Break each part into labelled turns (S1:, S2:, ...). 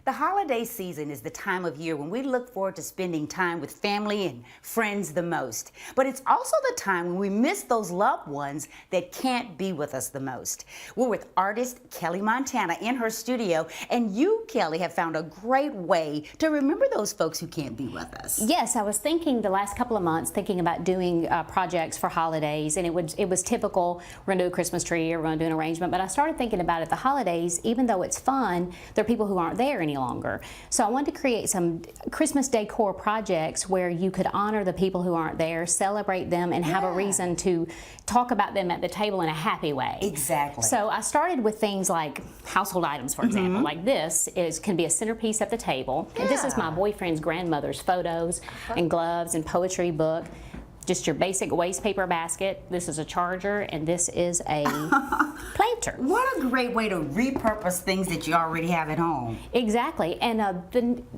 S1: The holiday season is the time of year when we look forward to spending time with family and friends the most. But it's also the time when we miss those loved ones that can't be with us the most. We're with artist Kellie Montana in her studio, and you, Kellie, have found a great way to remember those folks who can't be with us.
S2: Yes, I was thinking the last couple of months, thinking about doing projects for holidays, and it was typical, we're going to do a Christmas tree or we're going to do an arrangement, but I started thinking about it, the holidays, even though it's fun, there are people who aren't there any longer. So I wanted to create some Christmas decor projects where you could honor the people who aren't there, celebrate them, and have a reason to talk about them at the table in a happy way.
S1: Exactly.
S2: So I started with things like household items, for example. Like this can be a centerpiece at the table. And this is my boyfriend's grandmother's photos and gloves and poetry book. Just your basic waste paper basket. This is a charger, and this is a planter.
S1: What a great way to repurpose things that you already have at home.
S2: Exactly. And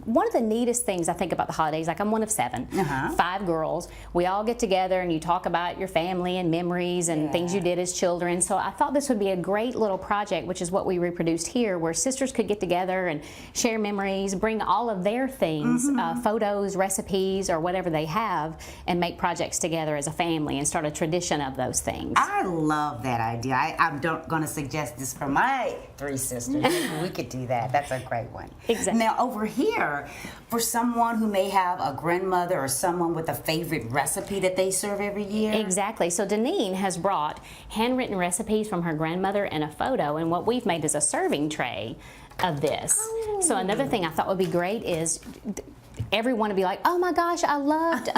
S2: one of the neatest things I think about the holidays, like I'm one of 7, 5 girls. We all get together and you talk about your family and memories and things you did as children. So I thought this would be a great little project, which is what we reproduced here, where sisters could get together and share memories, bring all of their things, photos, recipes, or whatever they have, and make projects together as a family and start a tradition of those things.
S1: I love that idea. I'm going to suggest this for my 3 sisters. Maybe we could do that. That's a great one.
S2: Exactly.
S1: Now over here, for someone who may have a grandmother or someone with a favorite recipe that they serve every year.
S2: Exactly. So Deneen has brought handwritten recipes from her grandmother and a photo, and what we've made is a serving tray of this. So another thing I thought would be great is everyone would be like, oh my gosh, I loved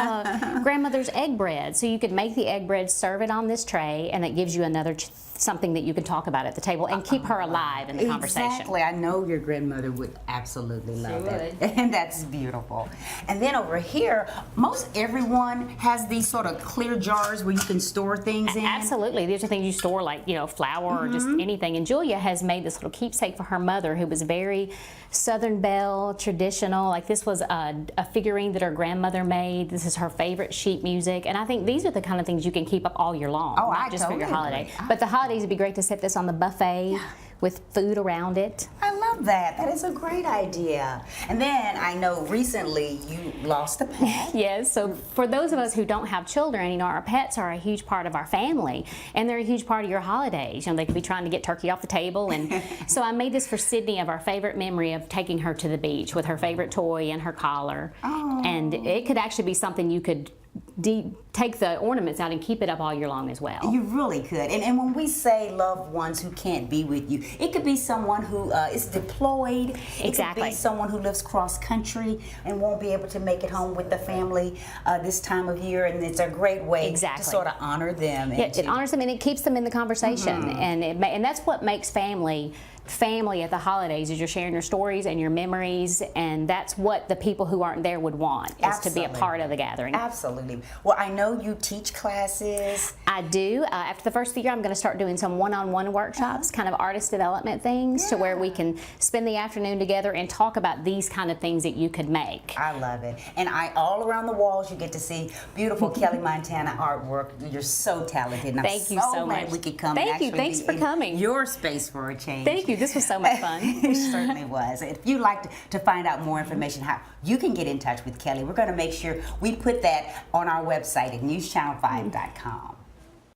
S2: grandmother's egg bread. So you could make the egg bread, serve it on this tray, and that gives you another something that you can talk about at the table and keep her alive in the conversation.
S1: Exactly. I know your grandmother would absolutely love it. And that's beautiful. And then over here, most everyone has these sort of clear jars where you can store things in.
S2: Absolutely. These are things you store, like, you know, flour or just anything. And Julia has made this little keepsake for her mother, who was very Southern Belle, traditional. Like, this was a figurine that her grandmother made. This is her favorite sheet music. And I think these are the kind of things you can keep up all year long, not just for your holiday. But the holidays would be great to set this on the buffet with food around it.
S1: I love that. That is a great idea. And then I know recently you lost a pet.
S2: Yes, so for those of us who don't have children, you know, our pets are a huge part of our family, and they're a huge part of your holidays. You know, they could be trying to get turkey off the table, and so I made this for Sydney of our favorite memory of taking her to the beach with her favorite toy and her collar. And it could actually be something you could take the ornaments out and keep it up all year long as well.
S1: You really could. And when we say loved ones who can't be with you, it could be someone who is deployed. It could be someone who lives cross country and won't be able to make it home with the family this time of year, and it's a great way to sort of honor them.
S2: Yeah, it honors them and it keeps them in the conversation, and that's what makes family at the holidays, is you're sharing your stories and your memories, and that's what the people who aren't there would want, is to be a part of the gathering.
S1: Absolutely. Well, I know you teach classes.
S2: I do. After the first of the year, I'm going to start doing some one-on-one workshops, kind of artist development things, to where we can spend the afternoon together and talk about these kind of things that you could make.
S1: I love it. And all around the walls you get to see beautiful Kellie Montana artwork. You're so talented. And
S2: Thank you so much.
S1: We could come
S2: Thank you. Thanks for coming.
S1: Your space for a change.
S2: Thank you. This was so much fun.
S1: It certainly was. If you'd like to find out more information how you can get in touch with Kellie, we're going to make sure we put that on our website at newschannel5.com.